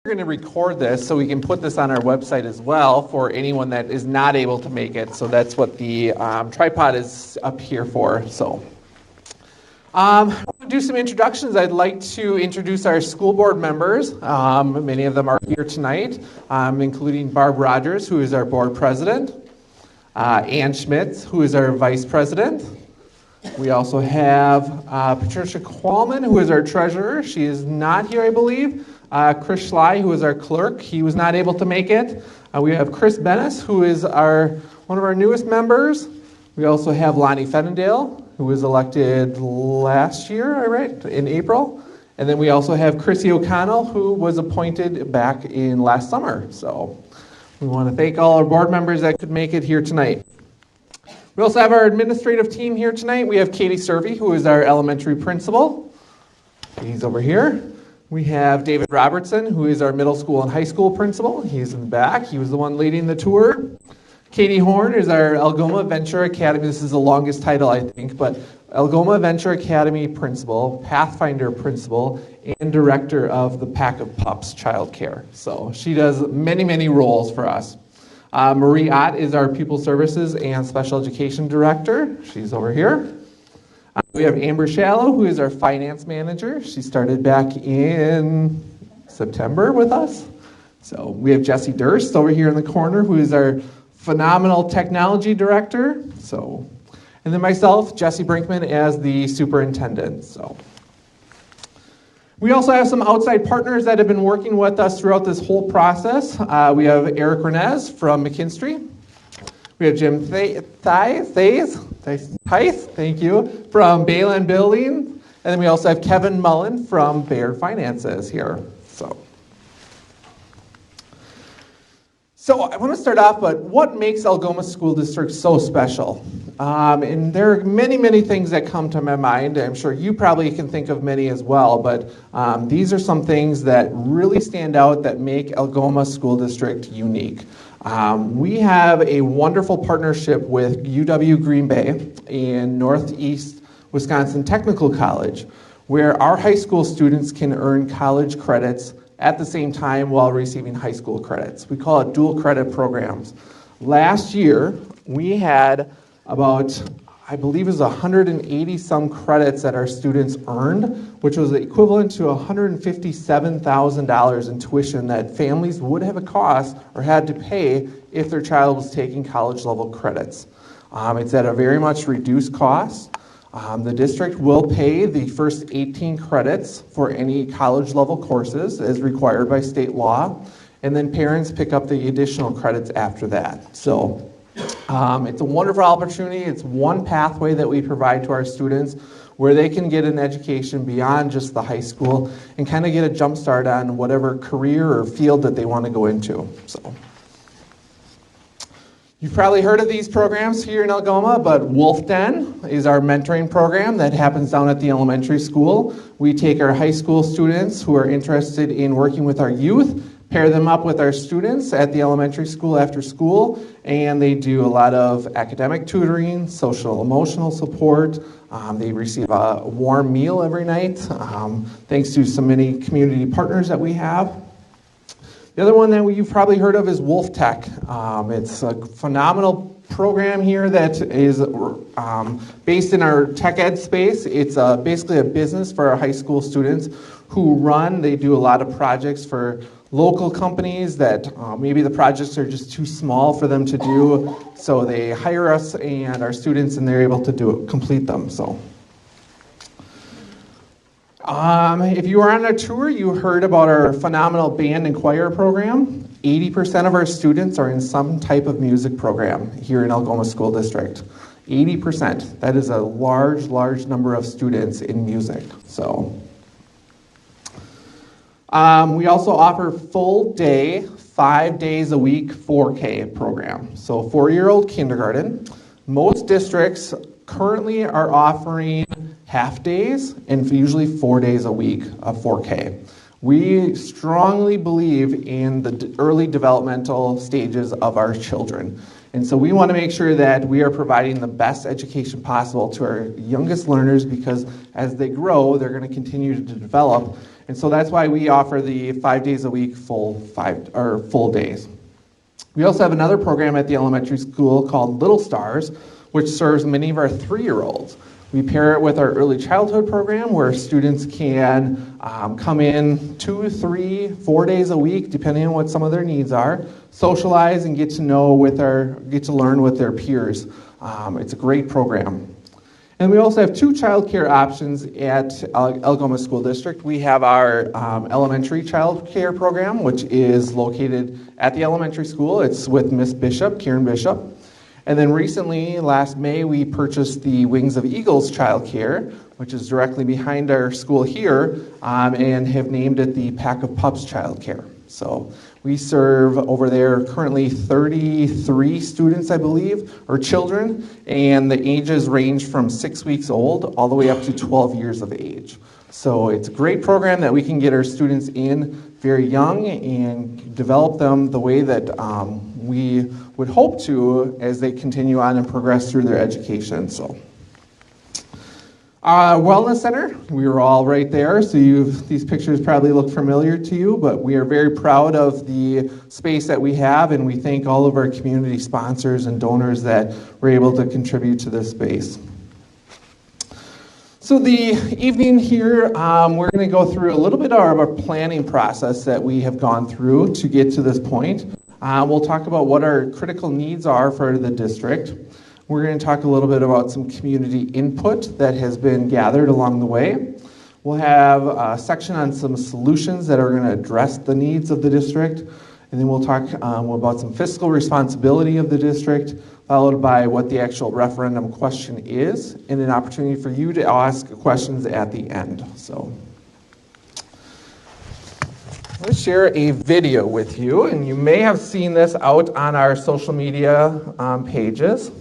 We're going to record this so we can put this on our website as well for anyone that is not able to make it. So that's what the tripod is up here for. So I'm going to do some introductions. I'd like to introduce our school board members. Many of them are here tonight, including Barb Rogers, who is our board president, Ann Schmitz, who is our vice president. We also have Patricia Qualman, who is our treasurer. She is not here, I believe. Chris Schley, who is our clerk. He was not able to make it. We have Chris Bennis, who is one of our newest members. We also have Lonnie Fennendale, who was elected last year, right, in April. And then we also have Chrissy O'Connell, who was appointed back in last summer. So we want to thank all our board members that could make it here tonight. We also have our administrative team here tonight. We have Katie Servey, who is our elementary principal. He's over here. We have David Robertson, who is our middle school and high school principal. He's in the back. He was the one leading the tour. Katie Horn is our Algoma Venture Academy. This is the longest title, I think, but Algoma Venture Academy principal, Pathfinder principal, and director of the Pack of Pups Child Care. So she does many, many roles for us. Marie Ott is our Pupil Services and Special Education Director. She's over here. We have Amber Shallow, who is our finance manager. She started back in September with us. So we have Jesse Durst over here in the corner, who is our phenomenal technology director. And then myself, Jesse Brinkman, as the superintendent. So we also have some outside partners that have been working with us throughout this whole process. We have Eric Renez from McKinstry. We have Jim Theis, thank you, from Bayland Building. And then we also have Kevin Mullen from Baird Finances here. So I want to start off, but what makes Algoma School District so special? And there are many, many things that come to my mind. I'm sure you probably can think of many as well, but these are some things that really stand out that make Algoma School District unique. We have a wonderful partnership with UW Green Bay in Northeast Wisconsin Technical College, where our high school students can earn college credits at the same time while receiving high school credits. We call it dual credit programs. Last year, we had about, I believe it was 180 some credits that our students earned, which was equivalent to $157,000 in tuition that families would have a cost or had to pay if their child was taking college level credits. It's at a very much reduced cost. The district will pay the first 18 credits for any college level courses as required by state law, and then parents pick up the additional credits after that. So it's a wonderful opportunity. It's one pathway that we provide to our students where they can get an education beyond just the high school and kind of get a jump start on whatever career or field that they want to go into. So you've probably heard of these programs here in Algoma, but Wolf Den is our mentoring program that happens down at the elementary school. We take our high school students who are interested in working with our youth, pair them up with our students at the elementary school after school, and they do a lot of academic tutoring, social emotional support. They receive a warm meal every night, thanks to so many community partners that we have. The other one that you've probably heard of is Wolf Tech. It's a phenomenal program here that is based in our tech ed space. It's basically a business for our high school students they do a lot of projects for local companies that maybe the projects are just too small for them to do, so they hire us and our students, and they're able to complete them. So, if you were on a tour, you heard about our phenomenal band and choir program. 80% of our students are in some type of music program here in Algoma School District. 80%. That is a large, large number of students in music. So. We also offer full day, 5 days a week 4K program. So 4-year-old kindergarten. Most districts currently are offering half days and usually 4 days a week of 4K. We strongly believe in the early developmental stages of our children. And so we want to make sure that we are providing the best education possible to our youngest learners, because as they grow, they're going to continue to develop. And so that's why we offer the 5 days a week full days. We also have another program at the elementary school called Little Stars, which serves many of our 3-year-olds. We pair it with our early childhood program where students can come in 2, 3, 4 days a week, depending on what some of their needs are, socialize and get to learn with their peers. It's a great program. And we also have 2 childcare options at Algoma School District. We have our elementary childcare program, which is located at the elementary school. It's with Miss Bishop, Karen Bishop. And then recently, last May, we purchased the Wings of Eagles childcare, which is directly behind our school here, and have named it the Pack of Pups childcare. So we serve over there currently 33 students, I believe, or children, and the ages range from 6 weeks old all the way up to 12 years of age. So it's a great program that we can get our students in very young and develop them the way that we would hope to as they continue on and progress through their education. So, Wellness Center, we were all right there, so these pictures probably look familiar to you, but we are very proud of the space that we have, and we thank all of our community sponsors and donors that were able to contribute to this space. So the evening here, we're going to go through a little bit of our planning process that we have gone through to get to this point. We'll talk about what our critical needs are for the district. We're going to talk a little bit about some community input that has been gathered along the way. We'll have a section on some solutions that are going to address the needs of the district. And then we'll talk about some fiscal responsibility of the district, followed by what the actual referendum question is, and an opportunity for you to ask questions at the end. So I'm going to share a video with you, and you may have seen this out on our social media pages.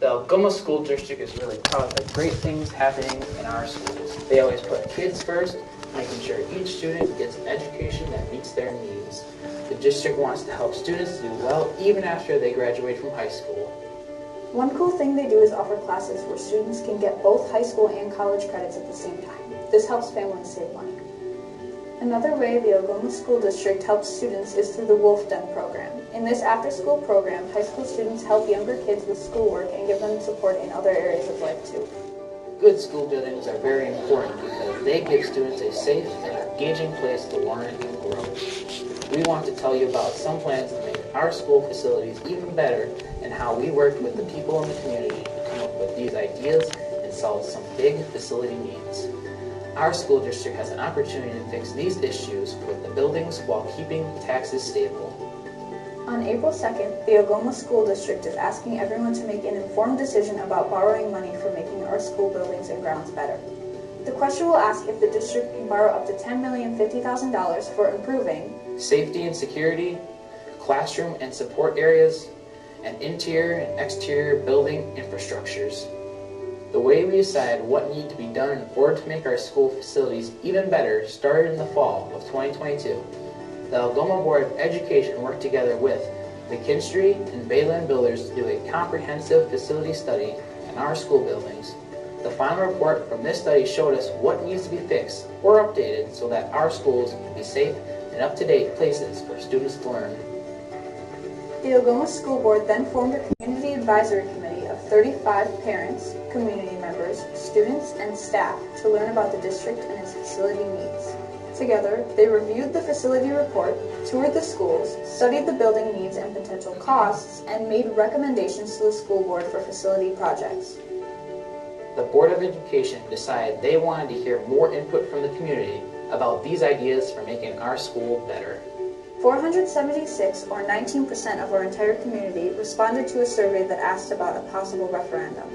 The Algoma School District is really proud of the great things happening in our schools. They always put kids first, making sure each student gets an education that meets their needs. The district wants to help students do well even after they graduate from high school. One cool thing they do is offer classes where students can get both high school and college credits at the same time. This helps families save money. Another way the Algoma School District helps students is through the Wolf Den program. In this after-school program, high school students help younger kids with schoolwork and give them support in other areas of life too. Good school buildings are very important because they give students a safe and engaging place to learn and grow. We want to tell you about some plans to make our school facilities even better and how we worked with the people in the community to come up with these ideas and solve some big facility needs. Our school district has an opportunity to fix these issues with the buildings while keeping taxes stable. On April 2nd, the Algoma School District is asking everyone to make an informed decision about borrowing money for making our school buildings and grounds better. The question will ask if the district can borrow up to $10,050,000 for improving safety and security, classroom and support areas, and interior and exterior building infrastructures. The way we decide what needs to be done in order to make our school facilities even better started in the fall of 2022. The Algoma Board of Education worked together with McKinstry and Bayland Builders to do a comprehensive facility study in our school buildings. The final report from this study showed us what needs to be fixed or updated so that our schools can be safe and up-to-date places for students to learn. The Algoma School Board then formed a community advisory committee of 35 parents, community members, students, and staff to learn about the district and its facility needs. Together, they reviewed the facility report, toured the schools, studied the building needs and potential costs, and made recommendations to the school board for facility projects. The Board of Education decided they wanted to hear more input from the community about these ideas for making our school better. 476, or 19% of our entire community, responded to a survey that asked about a possible referendum.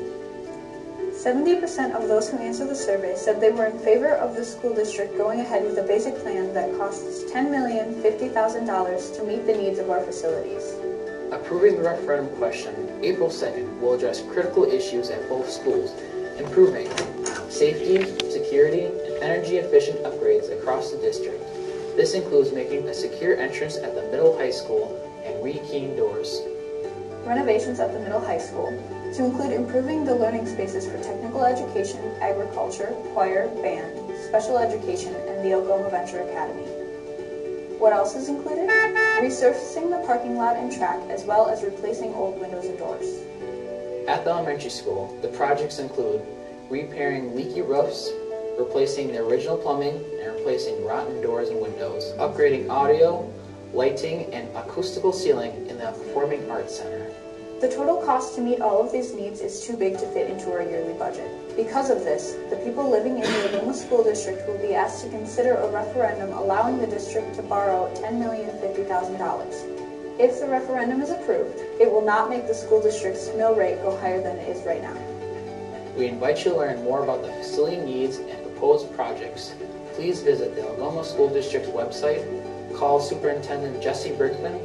70% of those who answered the survey said they were in favor of the school district going ahead with a basic plan that costs $10,050,000 to meet the needs of our facilities. Approving the referendum question, April 2nd, will address critical issues at both schools, improving safety, security, and energy-efficient upgrades across the district. This includes making a secure entrance at the middle high school and rekeying doors. Renovations at the middle high school, to include improving the learning spaces for technical education, agriculture, choir, band, special education, and the Algoma Venture Academy. What else is included? Resurfacing the parking lot and track, as well as replacing old windows and doors. At the elementary school, the projects include repairing leaky roofs, replacing the original plumbing, and replacing rotten doors and windows, upgrading audio, lighting, and acoustical ceiling in the Performing Arts Center. The total cost to meet all of these needs is too big to fit into our yearly budget. Because of this, the people living in the Algoma School District will be asked to consider a referendum allowing the district to borrow $10,050,000. If the referendum is approved, it will not make the school district's mill rate go higher than it is right now. We invite you to learn more about the facility needs and proposed projects. Please visit the Algoma School District's website, call Superintendent Jesse Bergman,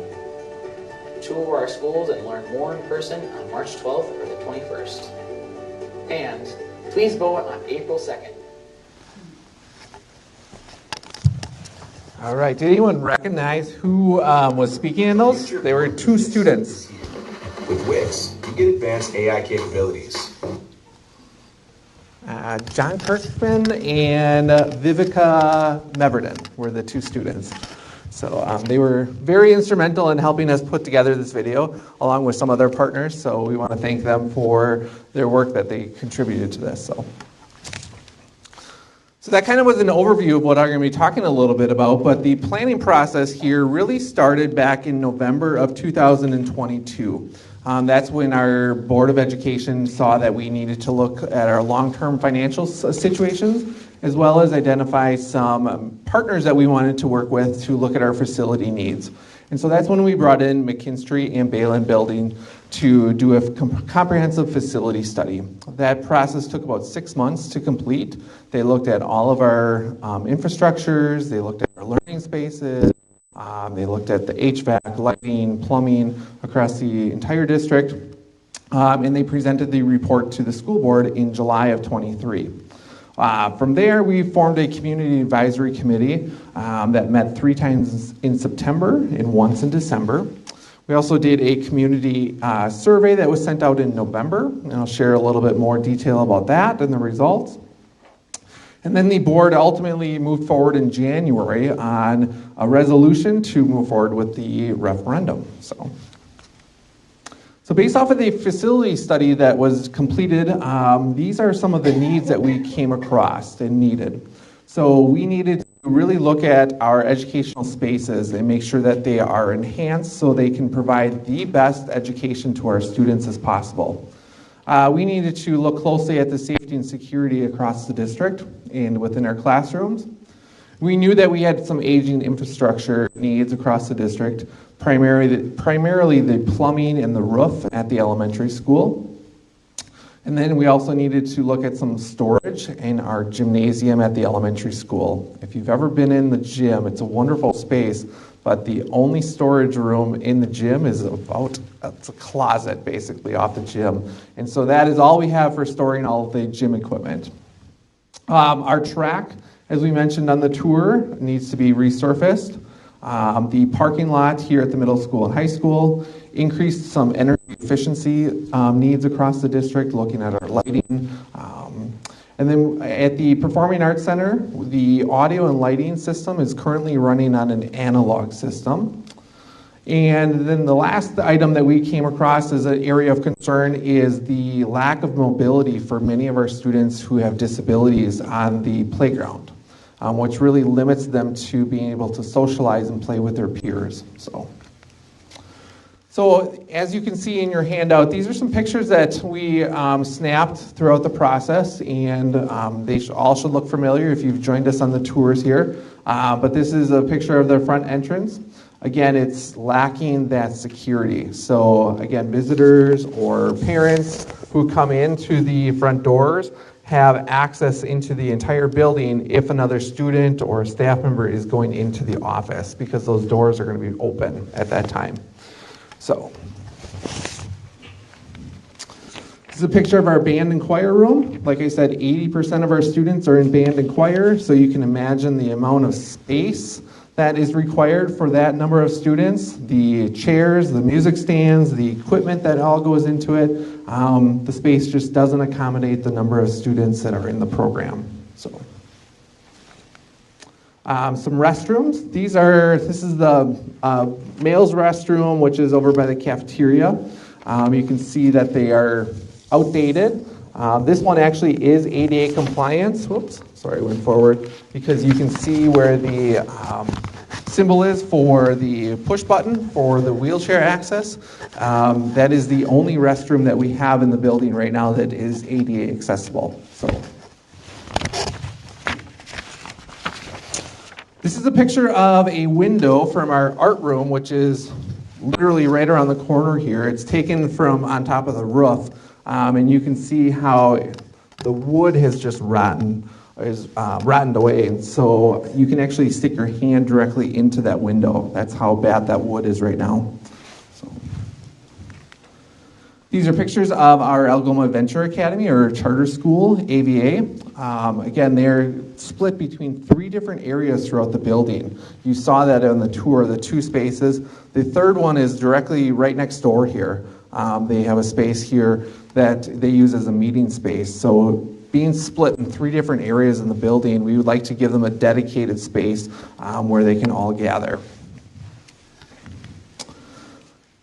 tour our schools, and learn more in person on March 12th or the 21st. And please vote on April 2nd. All right, did anyone recognize who was speaking in those? They were two students. With Wix, you get advanced AI capabilities. John Kirkman and Vivica Meverden were the two students. So they were very instrumental in helping us put together this video, along with some other partners. So we want to thank them for their work that they contributed to this. So that kind of was an overview of what I'm going to be talking a little bit about, but the planning process here really started back in November of 2022. That's when our Board of Education saw that we needed to look at our long-term financial situations, as well as identify some partners that we wanted to work with to look at our facility needs. And so that's when we brought in McKinstry and Balin Building to do a comprehensive facility study. That process took about 6 months to complete. They looked at all of our infrastructures, they looked at our learning spaces, they looked at the HVAC, lighting, plumbing across the entire district, and they presented the report to the school board in July of 23. From there, we formed a community advisory committee that met 3 times in September and once in December. We also did a community survey that was sent out in November, and I'll share a little bit more detail about that and the results. And then the board ultimately moved forward in January on a resolution to move forward with the referendum. So based off of the facility study that was completed, these are some of the needs that we came across and needed. So we needed to really look at our educational spaces and make sure that they are enhanced so they can provide the best education to our students as possible. We needed to look closely at the safety and security across the district and within our classrooms. We knew that we had some aging infrastructure needs across the district, primarily the plumbing and the roof at the elementary school. And then we also needed to look at some storage in our gymnasium at the elementary school. If you've ever been in the gym, it's a wonderful space, but the only storage room in the gym is it's a closet basically off the gym. And so that is all we have for storing all of the gym equipment. Our track, as we mentioned on the tour, needs to be resurfaced. The parking lot here at the middle school and high school, increased some energy efficiency needs across the district, looking at our lighting. And then at the Performing Arts Center, the audio and lighting system is currently running on an analog system. And then the last item that we came across as an area of concern is the lack of mobility for many of our students who have disabilities on the playground, which really limits them to being able to socialize and play with their peers. So as you can see in your handout, these are some pictures that we snapped throughout the process, and they all should look familiar if you've joined us on the tours here. But this is a picture of the front entrance. Again, it's lacking that security. So again, visitors or parents who come into the front doors have access into the entire building if another student or a staff member is going into the office, because those doors are going to be open at that time. So this is a picture of our band and choir room. Like I said, 80% of our students are in band and choir, so you can imagine the amount of space that is required for that number of students. The chairs, the music stands, the equipment that all goes into it. The space just doesn't accommodate the number of students that are in the program. Some restrooms. This is the male's restroom, which is over by the cafeteria. You can see that they are outdated. This one actually is ADA compliance. Whoops, sorry, I went forward. Because you can see where the symbol is for the push button for the wheelchair access. That is the only restroom that we have in the building right now that is ADA accessible. So, this is a picture of a window from our art room, which is literally right around the corner here. It's taken from on top of the roof, and you can see how the wood has just rottened away, and so you can actually stick your hand directly into that window. That's how bad that wood is right now. So, these are pictures of our Algoma Venture Academy, or charter school, AVA. Again, they're split between 3 different areas throughout the building. You saw that on the tour, the 2 spaces. The third one is directly right next door here. They have a space here that they use as a meeting space. So being split in 3 different areas in the building, we would like to give them a dedicated space where they can all gather.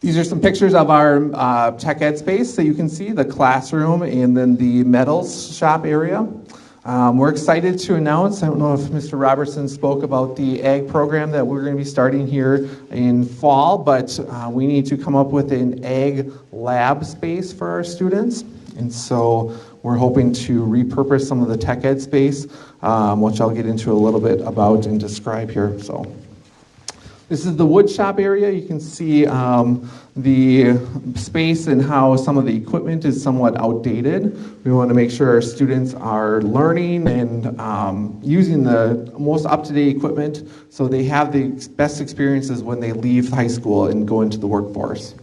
These are some pictures of our tech ed space. So you can see the classroom and then the metals shop area. We're excited to announce, I don't know if Mr. Robertson spoke about the ag program that we're going to be starting here in fall, but we need to come up with an ag lab space for our students. And so we're hoping to repurpose some of the tech ed space, which I'll get into a little bit about and describe here. So this is the wood shop area. You can see the space and how some of the equipment is somewhat outdated. We want to make sure our students are learning and using the most up-to-date equipment so they have the best experiences when they leave high school and go into the workforce.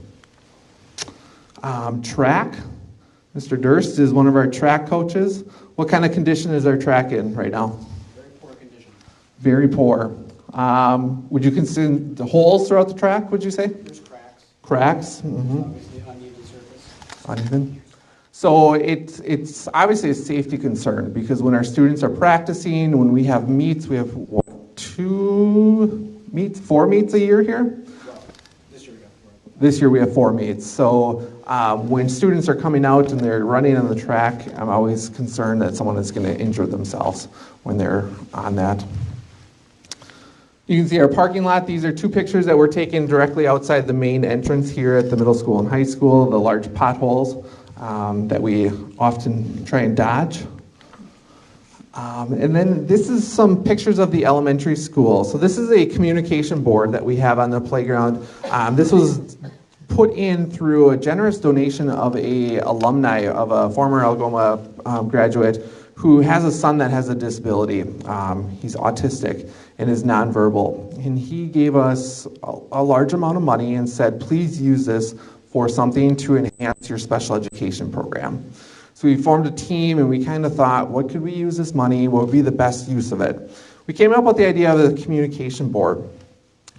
Track. Mr. Durst is one of our track coaches. What kind of condition is our track in right now? Very poor condition. Very poor. Would you consider the holes throughout the track, would you say? There's cracks. Cracks? Mm-hmm. Obviously uneven surface. Uneven. So it's obviously a safety concern because when our students are practicing, when we have meets, we have what, 4 meets a year here? Well, this year we got 4. This year we have 4 meets. So when students are coming out and they're running on the track, I'm always concerned that someone is going to injure themselves when they're on that. You can see our parking lot. These are 2 pictures that were taken directly outside the main entrance here at the middle school and high school, the large potholes that we often try and dodge. And then this is some pictures of the elementary school. So this is a communication board that we have on the playground. This was put in through a generous donation of a alumni of a former Algoma graduate who has a son that has a disability. He's autistic and is nonverbal. And he gave us a large amount of money and said, please use this for something to enhance your special education program. So we formed a team and we kind of thought, what could we use this money? What would be the best use of it? We came up with the idea of a communication board.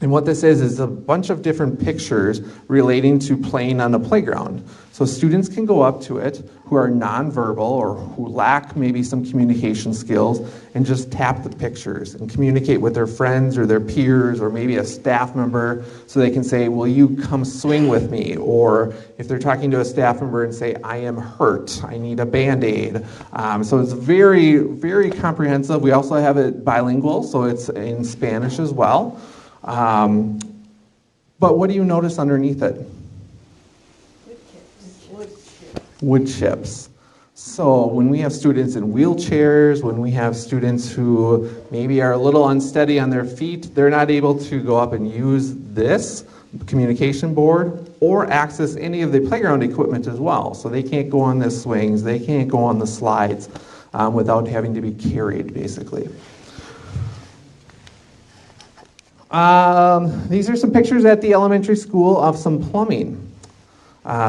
And what this is a bunch of different pictures relating to playing on the playground. So students can go up to it who are nonverbal or who lack maybe some communication skills and just tap the pictures and communicate with their friends or their peers or maybe a staff member so they can say, will you come swing with me? Or if they're talking to a staff member and say, I am hurt, I need a Band-Aid. So it's very, very comprehensive. We also have it bilingual, so it's in Spanish as well. But what do you notice underneath it? Wood chips. So when we have students in wheelchairs, when we have students who maybe are a little unsteady on their feet, they're not able to go up and use this communication board or access any of the playground equipment as well. So they can't go on the swings, they can't go on the slides without having to be carried, basically. These are some pictures at the elementary school of some plumbing.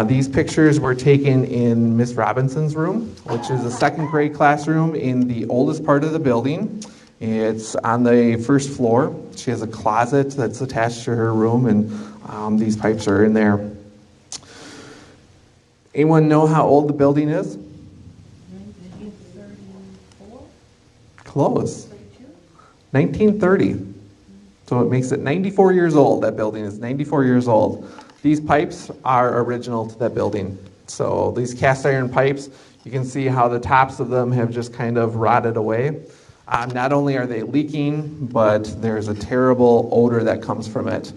These pictures were taken in Miss Robinson's room, which is a 2nd grade classroom in the oldest part of the building. It's on the 1st floor. She has a closet that's attached to her room, and these pipes are in there. Anyone know how old the building is? 1934? Close. 32? 1930. So it makes it 94 years old. That building is 94 years old. These pipes are original to that building. So these cast iron pipes, you can see how the tops of them have just kind of rotted away. Not only are they leaking, but there's a terrible odor that comes from it,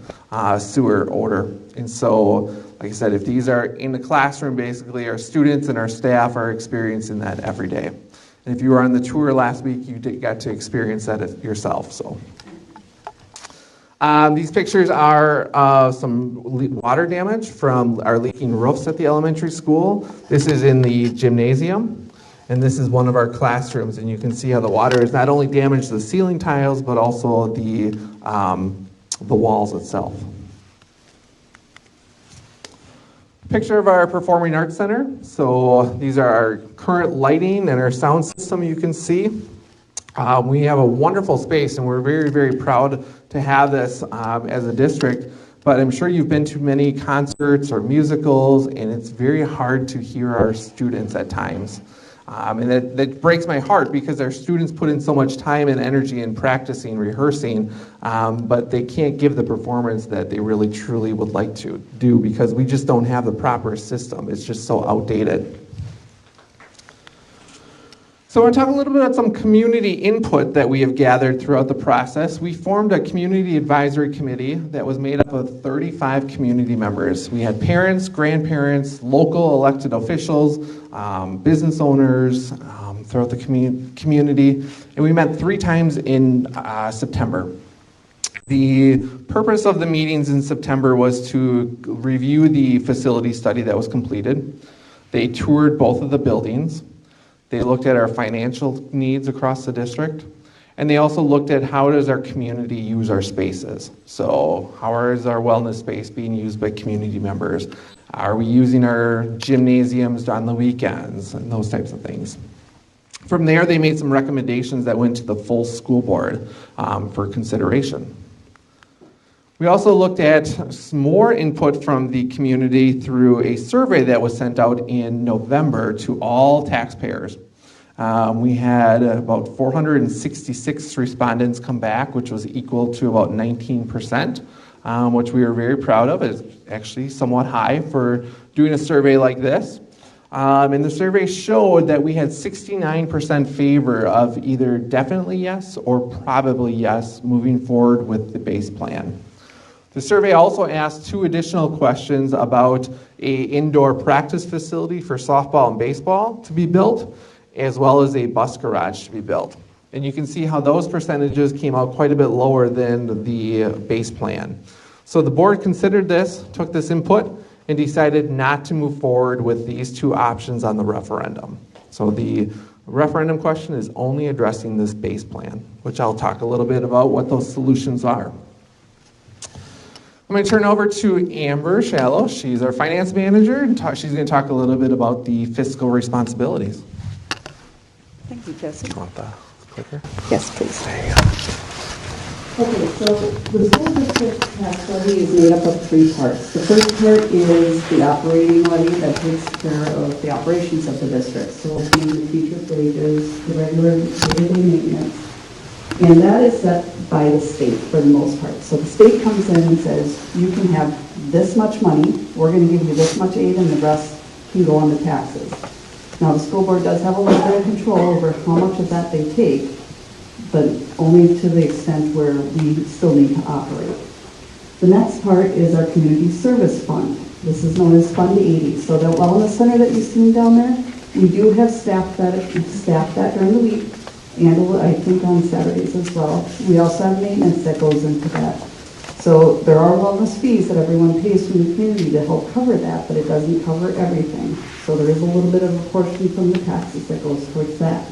sewer odor. And so, like I said, if these are in the classroom, basically our students and our staff are experiencing that every day. And if you were on the tour last week, you got to experience that yourself. So. These pictures are some water damage from our leaking roofs at the elementary school. This is in the gymnasium, and this is one of our classrooms. And you can see how the water has not only damaged the ceiling tiles, but also the walls itself. Picture of our Performing Arts Center. So these are our current lighting and our sound system you can see. We have a wonderful space, and we're very, very proud to have this as a district, but I'm sure you've been to many concerts or musicals, and it's very hard to hear our students at times. And that breaks my heart because our students put in so much time and energy in practicing, rehearsing, but they can't give the performance that they really, truly would like to do because we just don't have the proper system. It's just so outdated. So I want to talk a little bit about some community input that we have gathered throughout the process. We formed a community advisory committee that was made up of 35 community members. We had parents, grandparents, local elected officials, business owners throughout the community, and we met 3 times in September. The purpose of the meetings in September was to review the facility study that was completed. They toured both of the buildings. They looked at our financial needs across the district, and they also looked at how does our community use our spaces. So how is our wellness space being used by community members? Are we using our gymnasiums on the weekends and those types of things? From there, they made some recommendations that went to the full school board for consideration. We also looked at some more input from the community through a survey that was sent out in November to all taxpayers. We had about 466 respondents come back, which was equal to about 19%, which we were very proud of. It's actually somewhat high for doing a survey like this. And the survey showed that we had 69% favor of either definitely yes or probably yes moving forward with the base plan. The survey also asked 2 additional questions about an indoor practice facility for softball and baseball to be built, as well as a bus garage to be built. And you can see how those percentages came out quite a bit lower than the base plan. So the board considered this, took this input, and decided not to move forward with these 2 options on the referendum. So the referendum question is only addressing this base plan, which I'll talk a little bit about what those solutions are. I'm going to turn over to Amber Shallow. She's our finance manager, and she's going to talk a little bit about the fiscal responsibilities. Thank you, Jesse. You want the clicker? Yes, please. There you go. Okay, so the school district tax levy is made up of 3 parts. The first part is the operating levy that takes care of the operations of the district. So it'll be the teacher's wages, the regular day-to-day maintenance, and that is set by the state for the most part. So the state comes in and says, you can have this much money, we're going to give you this much aid, and the rest can go on the taxes. Now, the school board does have a little bit of control over how much of that they take, but only to the extent where we still need to operate. The next part is our community service fund. This is known as Fund 80. So the wellness center that you've seen down there, we do have staff that during the week, and I think on Saturdays as well. We also have maintenance that goes into that. So there are wellness fees that everyone pays from the community to help cover that, but it doesn't cover everything. So there is a little bit of a portion from the taxes that goes towards that.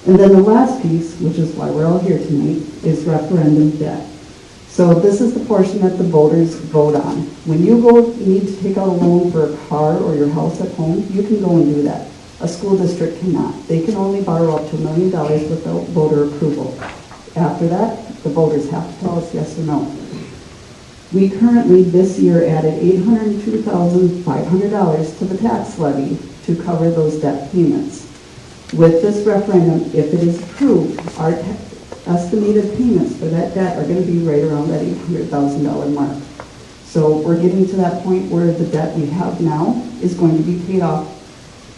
And then the last piece, which is why we're all here tonight, is referendum debt. So this is the portion that the voters vote on. When you need to take out a loan for a car or your house at home, you can go and do that. A school district cannot. They can only borrow up to $1 million without voter approval. After that, the voters have to tell us yes or no. We currently, this year, added $802,500 to the tax levy to cover those debt payments. With this referendum, if it is approved, estimated payments for that debt are going to be right around that $800,000 mark. So we're getting to that point where the debt we have now is going to be paid off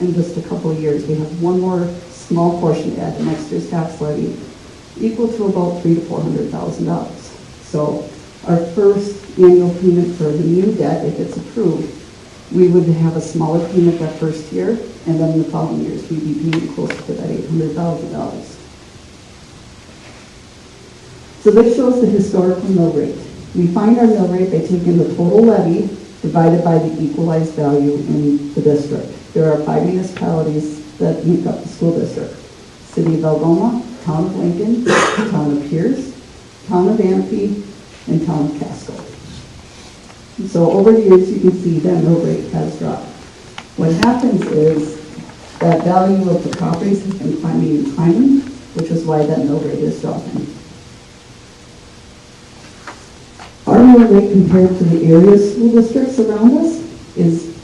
in just a couple of years. We have one more small portion to add to next year's tax levy, equal to about $300,000 to $400,000. So our first annual payment for the new debt, if it's approved, we would have a smaller payment that first year, and then in the following years we'd be paying closer to that $800,000. So this shows the historical mill rate. We find our mill rate by taking the total levy divided by the equalized value in the district. There are 5 municipalities that make up the school district: City of Algoma, Town of Lincoln, Town of Pierce, Town of Amity, and Town of Casco. So over the years, you can see that mill rate has dropped. What happens is that value of the properties has been climbing and climbing, which is why that mill rate is dropping. Our mill rate compared to the area school districts around us is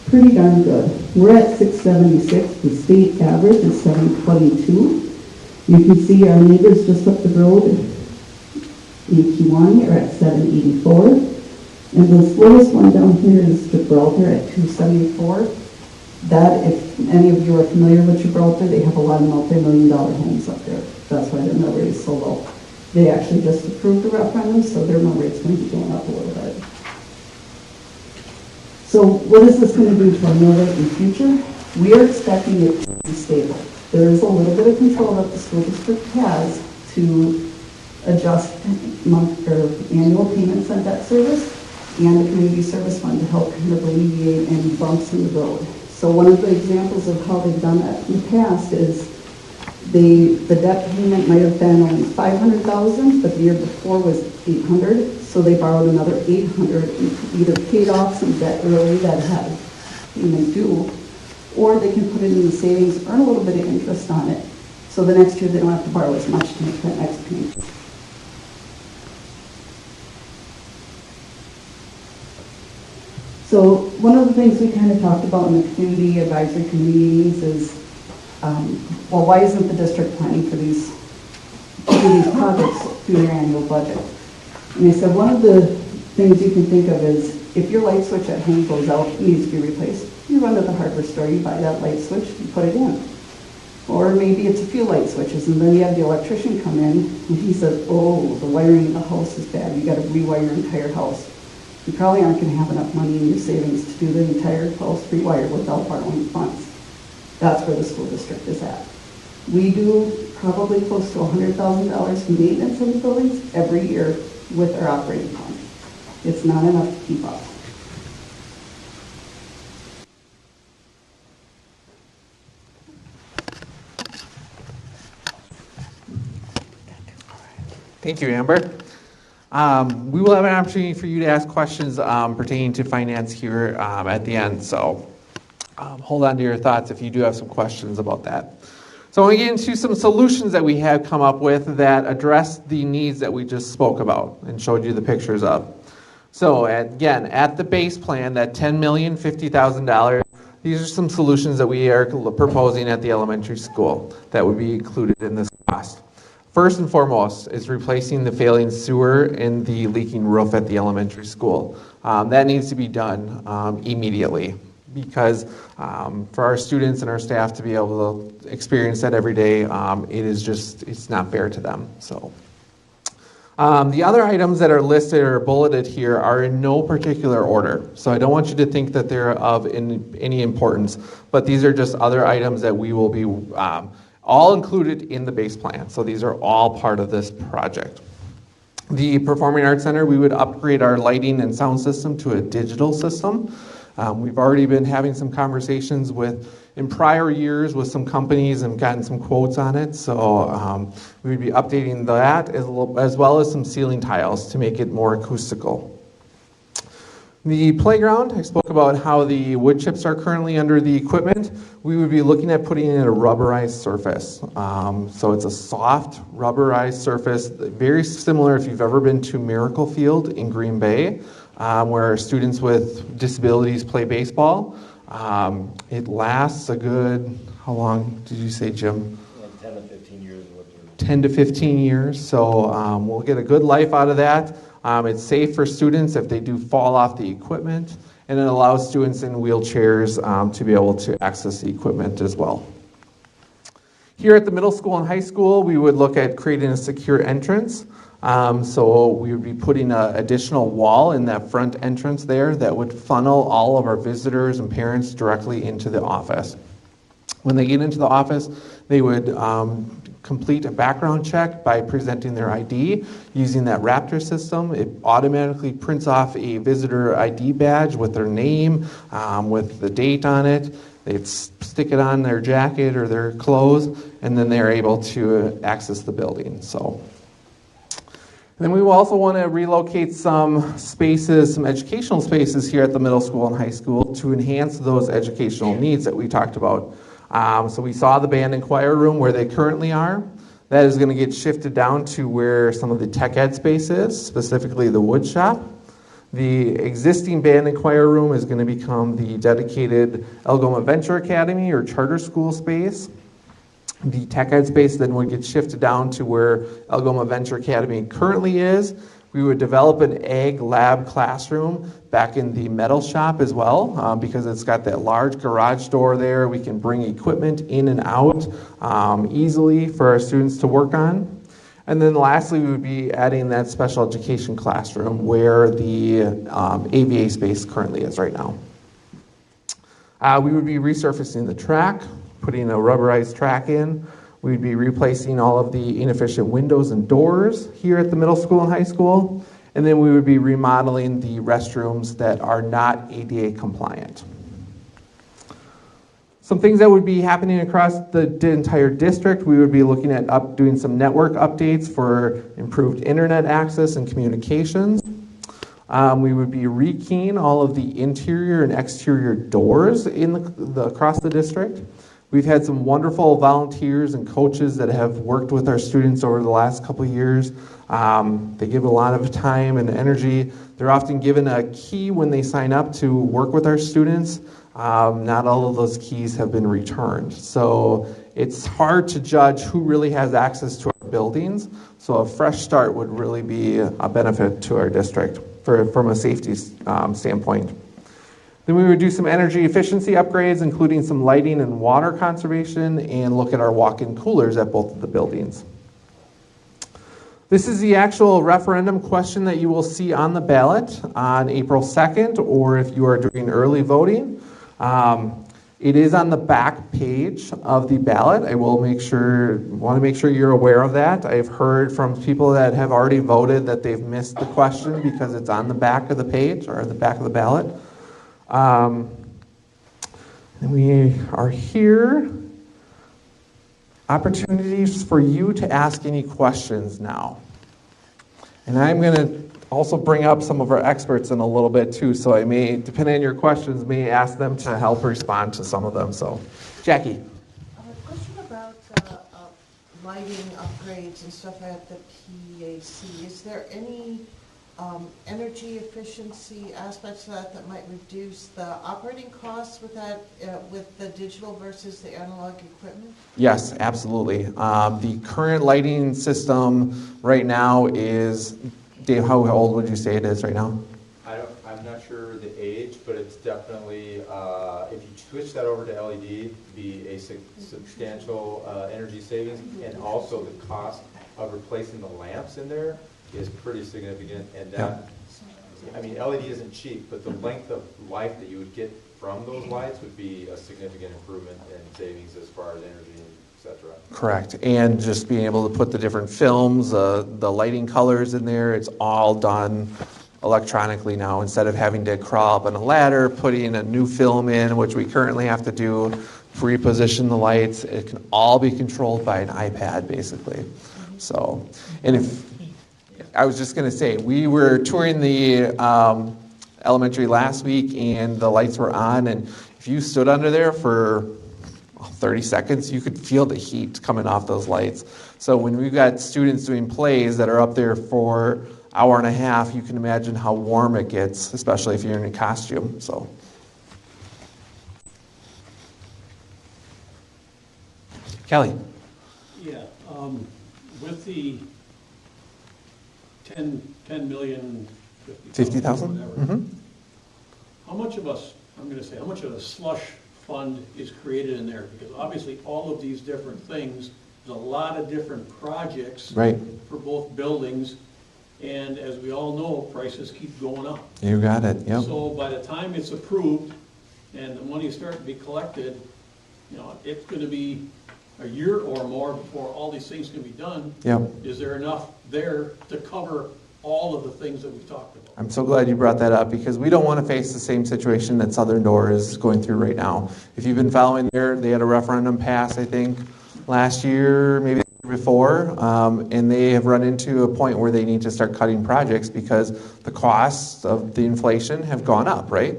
pretty darn good. We're at 676. The state average is 722. You can see our neighbors just up the road in Kiwani are at 784. And the slowest one down here is Gibraltar at 274. That, if any of you are familiar with Gibraltar, they have a lot of multi-million-dollar homes up there. That's why their mill rate is so low. They actually just approved the referendum, so their mill rate's going to be going up a little bit. So what is this going to do to our mill rate in the future? We are expecting it to be stable. There is a little bit of control that the school district has to adjust annual payments on debt service and the community service fund to help kind of alleviate any bumps in the road. So one of the examples of how they've done that in the past is the debt payment might have been only $500,000, but the year before was $800,000. So they borrowed another $800,000 and either paid off some debt early that had payment due, or they can put it in the savings, earn a little bit of interest on it. So the next year they don't have to borrow as much to make that next payment. So one of the things we kind of talked about in the community advisory committee meetings is, well, why isn't the district planning for these projects through their annual budget? And I said one of the things you can think of is if your light switch at home goes out, it needs to be replaced. You run to the hardware store, you buy that light switch, you put it in. Or maybe it's a few light switches, and then you have the electrician come in, and he says, oh, the wiring in the house is bad, you got to rewire your entire house. You probably aren't going to have enough money in your savings to do the entire house rewired without borrowing funds. That's where the school district is at. We do probably close to $100,000 in maintenance in the buildings every year with our operating fund. It's not enough to keep up. Thank you, Amber. We will have an opportunity for you to ask questions pertaining to finance here at the end, so hold on to your thoughts if you do have some questions about that. So we get into some solutions that we have come up with that address the needs that we just spoke about and showed you the pictures of. So again, at the base plan, that $10,050,000, these are some solutions that we are proposing at the elementary school that would be included in this cost. First and foremost is replacing the failing sewer and the leaking roof at the elementary school. That needs to be done immediately because for our students and our staff to be able to experience that every day, it's not fair to them. So the other items that are listed or bulleted here are in no particular order. So I don't want you to think that they're of any importance, but these are just other items that we will be all included in the base plan. So these are all part of this project. The Performing Arts Center, we would upgrade our lighting and sound system to a digital system. We've already been having some conversations in prior years with some companies and gotten some quotes on it. So we'd be updating that as well as some ceiling tiles to make it more acoustical. The playground, I spoke about how the wood chips are currently under the equipment. We would be looking at putting in a rubberized surface. So it's a soft rubberized surface, very similar if you've ever been to Miracle Field in Green Bay, where students with disabilities play baseball. It lasts a good, how long did you say, Jim? Like 10 to 15 years. 10 to 15 years, so we'll get a good life out of that. It's safe for students if they do fall off the equipment, and it allows students in wheelchairs to be able to access the equipment as well. Here at the middle school and high school, we would look at creating a secure entrance. So we would be putting an additional wall in that front entrance there that would funnel all of our visitors and parents directly into the office. When they get into the office, they would complete a background check by presenting their ID using that Raptor system. It automatically prints off a visitor ID badge with their name, with the date on it. They stick it on their jacket or their clothes, and then they're able to access the building. So. Then we will also want to relocate some spaces, some educational spaces here at the middle school and high school to enhance those educational needs that we talked about. So we saw the band and choir room where they currently are. That is going to get shifted down to where some of the tech ed space is, specifically the wood shop. The existing band and choir room is going to become the dedicated Algoma Venture Academy or charter school space. The tech ed space then would get shifted down to where Algoma Venture Academy currently is. We would develop an ag lab classroom back in the metal shop as well, because it's got that large garage door there. We can bring equipment in and out easily for our students to work on. And then lastly, we would be adding that special education classroom where the AVA space currently is right now. We would be resurfacing the track, putting a rubberized track in. We'd be replacing all of the inefficient windows and doors here at the middle school and high school. And then we would be remodeling the restrooms that are not ADA compliant. Some things that would be happening across the entire district, we would be looking at doing some network updates for improved internet access and communications. We would be rekeying all of the interior and exterior doors in across the district. We've had some wonderful volunteers and coaches that have worked with our students over the last couple of years. They give a lot of time and energy. They're often given a key when they sign up to work with our students. Not all of those keys have been returned. So it's hard to judge who really has access to our buildings. So a fresh start would really be a benefit to our district from a safety standpoint. Then we would do some energy efficiency upgrades, including some lighting and water conservation, and look at our walk-in coolers at both of the buildings. This is the actual referendum question that you will see on the ballot on April 2nd, or if you are doing early voting. It is on the back page of the ballot. I will want to make sure you're aware of that. I've heard from people that have already voted that they've missed the question because it's on the back of the page or the back of the ballot. And we are here. Opportunities for you to ask any questions now. And I'm going to also bring up some of our experts in a little bit too, so I may, depending on your questions, may ask them to help respond to some of them. So, Jackie. A question about lighting upgrades and stuff at the PAC. Is there any energy efficiency aspects of that might reduce the operating costs with that, with the digital versus the analog equipment? Yes, absolutely. The current lighting system right now is, Dave, how old would you say it is right now? I'm not sure the age, but it's definitely, if you switch that over to LED, be a substantial energy savings, and also the cost of replacing the lamps in there is pretty significant, and that, I mean, LED isn't cheap, but the length of life that you would get from those lights would be a significant improvement in savings as far as energy, etc. Correct, and just being able to put the different films, the lighting colors in there, it's all done electronically now, instead of having to crawl up on a ladder, putting a new film in, which we currently have to do, reposition the lights. It can all be controlled by an iPad, basically. So, and if I was just going to say, we were touring the elementary last week, and the lights were on, and if you stood under there for 30 seconds, you could feel the heat coming off those lights. So when we've got students doing plays that are up there for an hour and a half, you can imagine how warm it gets, especially if you're in a costume. So, Kelly. Yeah, with the 10 million, 50,000? whatever, how much of us, I'm going to say, how much of a slush fund is created in there? Because obviously all of these different things, there's a lot of different projects Right. for both buildings, and as we all know, prices keep going up. You got it, yep. So by the time it's approved and the money starts to be collected, you know, it's going to be a year or more before all these things can be done. Yep. Is there enough there to cover all of the things that we've talked about? I'm so glad you brought that up because we don't want to face the same situation that Southern Door is going through right now. If you've been following they had a referendum pass, I think, last year, maybe the year before, and they have run into a point where they need to start cutting projects because the costs of the inflation have gone up, right?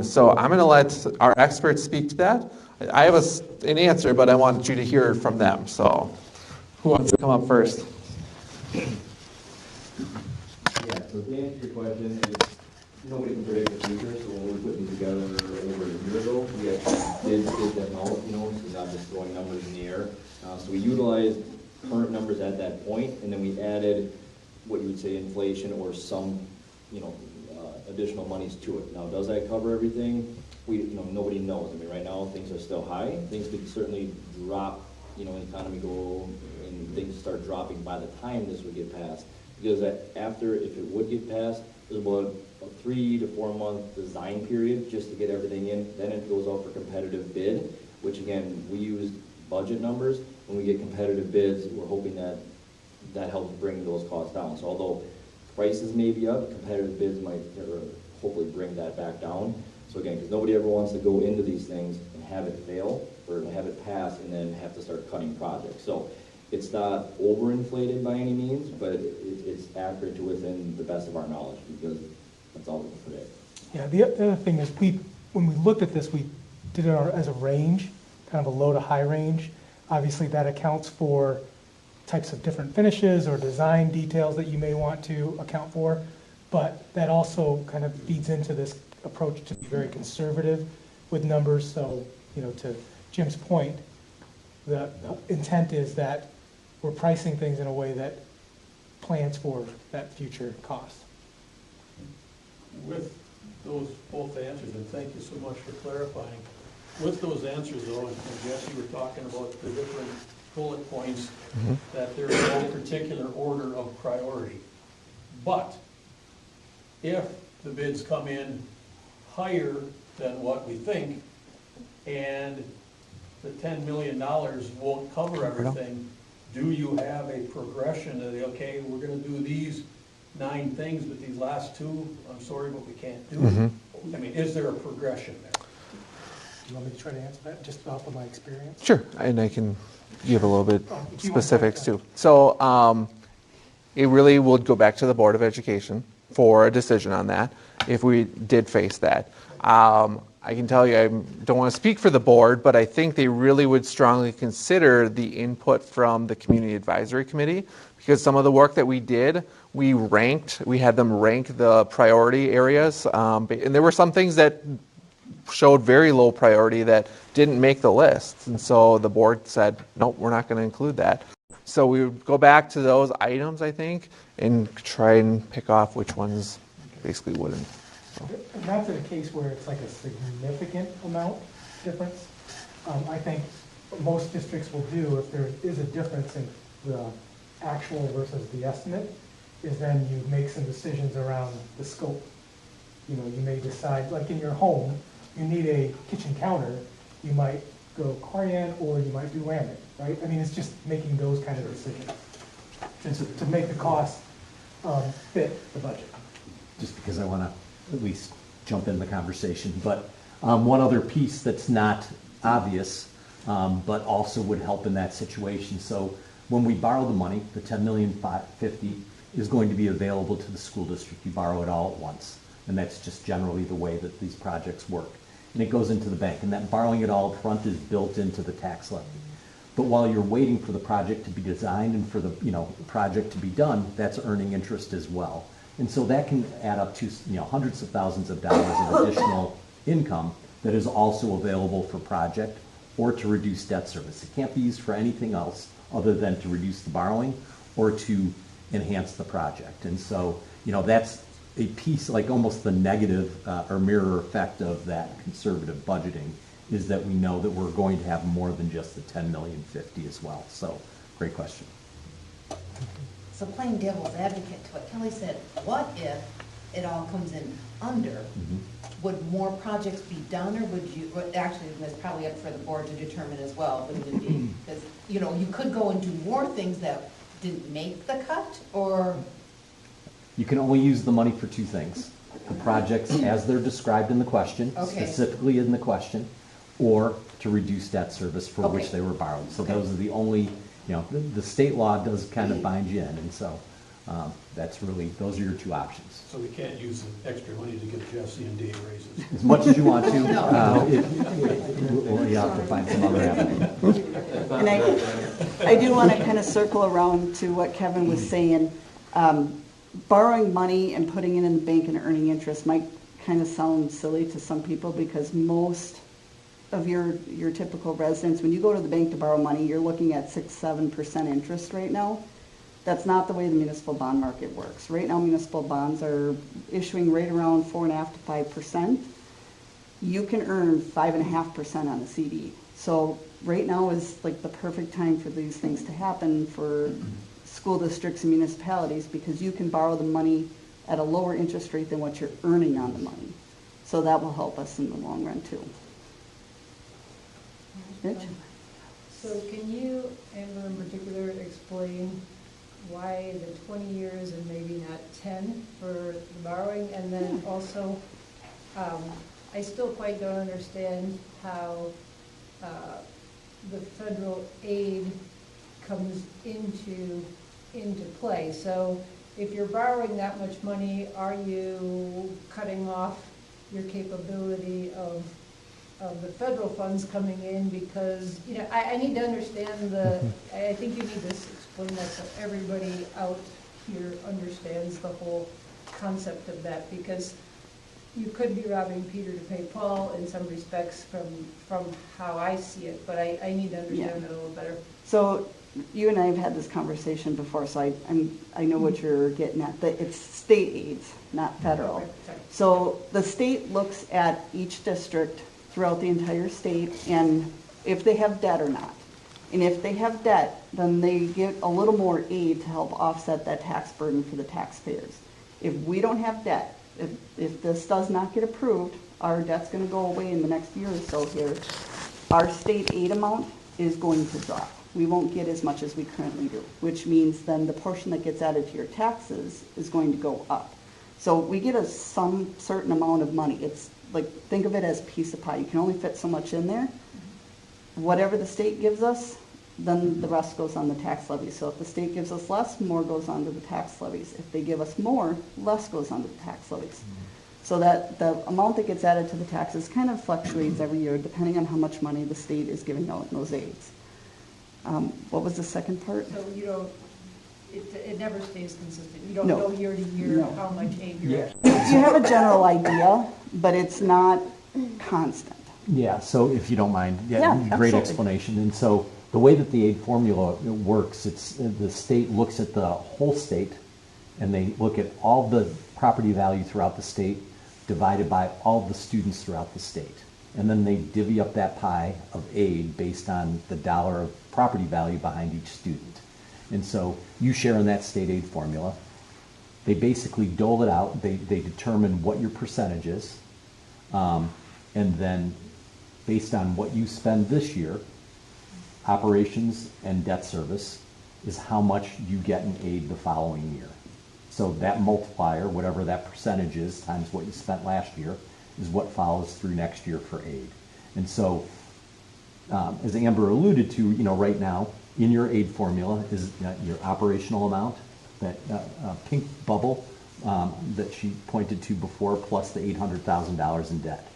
So I'm going to let our experts speak to that. I have an answer, but I want you to hear it from them. So who wants to come up first? Yeah, so to answer your question, nobody can predict the future, so when we were putting these together over a year ago, we actually did them out, so not just throwing numbers in the air. So we utilized current numbers at that point, and then we added what you would say inflation or some, additional monies to it. Now, does that cover everything? Nobody knows. I mean, right now, things are still high. Things could certainly drop, when the economy go and things start dropping by the time this would get passed. Because after, if it would get passed, there's about a 3 to 4 month design period just to get everything in. Then it goes out for competitive bid, which again, we used budget numbers. When we get competitive bids, we're hoping that helps bring those costs down. So although prices may be up, competitive bids might hopefully bring that back down. So again, because nobody ever wants to go into these things and have it fail or have it pass and then have to start cutting projects. So it's not overinflated by any means, but it's accurate to within the best of our knowledge because that's all we can predict. Yeah, the other thing is when we looked at this, we did it as a range, kind of a low to high range. Obviously that accounts for types of different finishes or design details that you may want to account for, but that also kind of feeds into this approach to be very conservative with numbers. So, to Jim's point, the intent is that we're pricing things in a way that plans for that future cost. With those both answers, and thank you so much for clarifying. With those answers, though, and Jesse, you were talking about the different bullet points, that there is no particular order of priority. But if the bids come in higher than what we think, and the $10 million won't cover everything, do you have a progression of okay, we're going to do these 9 things, but these last 2, I'm sorry, but we can't do. I mean, is there a progression there? Do you want me to try to answer that just off of my experience? Sure, and I can give a little bit specifics too. So it really would go back to the Board of Education for a decision on that if we did face that. I can tell you, I don't want to speak for the board, but I think they really would strongly consider the input from the Community Advisory Committee because some of the work that we did, we had them rank the priority areas, and there were some things that showed very low priority that didn't make the list. And so the board said, nope, we're not going to include that. So we would go back to those items, I think, and try and pick off which ones basically wouldn't. So. And that's in a case where it's like a significant amount difference. I think what most districts will do, if there is a difference in the actual versus the estimate, is then you make some decisions around the scope. You may decide, like in your home, you need a kitchen counter, you might go Corian or you might do laminate, right? I mean, it's just making those kind of decisions to make the cost fit the budget. Just because I want to at least jump in the conversation, but one other piece that's not obvious, but also would help in that situation. So when we borrow the money, the $10,550,000 is going to be available to the school district. You borrow it all at once. And that's just generally the way that these projects work. And it goes into the bank, and that borrowing it all up front is built into the tax levy. But while you're waiting for the project to be designed and for the project to be done, that's earning interest as well. And so that can add up to hundreds of thousands of dollars of additional income that is also available for project or to reduce debt service. It can't be used for anything else other than to reduce the borrowing or to enhance the project. And so, that's a piece, like almost the negative or mirror effect of that conservative budgeting, is that we know that we're going to have more than just the 10,000,050 as well. So, great question. So playing devil's advocate to what Kelly said, what if it all comes in under? Would more projects be done, or would you, actually, that's probably up for the board to determine as well, would it be, because, you could go and do more things that didn't make the cut, or? You can only use the money for two things. The projects as they're described in the question, specifically in the question, or to reduce debt service for which they were borrowed. So those are the only, the state law does kind of bind you in, and so that's really, those are your two options. So we can't use the extra money to give Jesse and Dave raises? As much as you want to, we'll have to find some other avenue. And I do want to kind of circle around to what Kevin was saying. Borrowing money and putting it in the bank and earning interest might kind of sound silly to some people, because most of your typical residents, when you go to the bank to borrow money, you're looking at 6-7% interest right now. That's not the way the municipal bond market works. Right now, municipal bonds are issuing right around 4.5% to 5%. You can earn 5.5% on a CD. So right now is like the perfect time for these things to happen for school districts and municipalities, because you can borrow the money at a lower interest rate than what you're earning on the money. So that will help us in the long run too. Rich? So can you, Amber in particular, explain why the 20 years and maybe not 10 for the borrowing? And then also, I still quite don't understand how the federal aid comes into play. So if you're borrowing that much money, are you cutting off your capability of the federal funds coming in? Because, I need to understand I think you need to explain that so everybody out here understands the whole concept of that, because you could be robbing Peter to pay Paul in some respects from how I see it, but I need to understand it a little better. So you and I have had this conversation before, so I know what you're getting at. That it's state aids, not federal. Okay, sorry. So the state looks at each district throughout the entire state and if they have debt or not. And if they have debt, then they get a little more aid to help offset that tax burden for the taxpayers. If we don't have debt, if this does not get approved, our debt's going to go away in the next year or so here. Our state aid amount is going to drop. We won't get as much as we currently do, which means then the portion that gets added to your taxes is going to go up. So we get some certain amount of money. It's like, think of it as a piece of pie. You can only fit so much in there. Whatever the state gives us, then the rest goes on the tax levy. So if the state gives us less, more goes on to the tax levies. If they give us more, less goes on to the tax levies. So that the amount that gets added to the taxes kind of fluctuates every year depending on how much money the state is giving out in those aids. What was the second part? So you don't, it never stays consistent. You don't know year to year how much aid you're You have a general idea, but it's not constant. Yeah, so if you don't mind, great absolutely. explanation. And so the way that the aid formula works, it's the state looks at the whole state, and they look at all the property value throughout the state divided by all the students throughout the state. And then they divvy up that pie of aid based on the dollar of property value behind each student. And so you share in that state aid formula. They basically dole it out. They determine what your percentage is. And then based on what you spend this year, operations and debt service is how much you get in aid the following year. So that multiplier, whatever that percentage is, times what you spent last year, is what follows through next year for aid. And so, as Amber alluded to, right now, in your aid formula is your operational amount, that pink bubble that she pointed to before, plus the $800,000 in debt.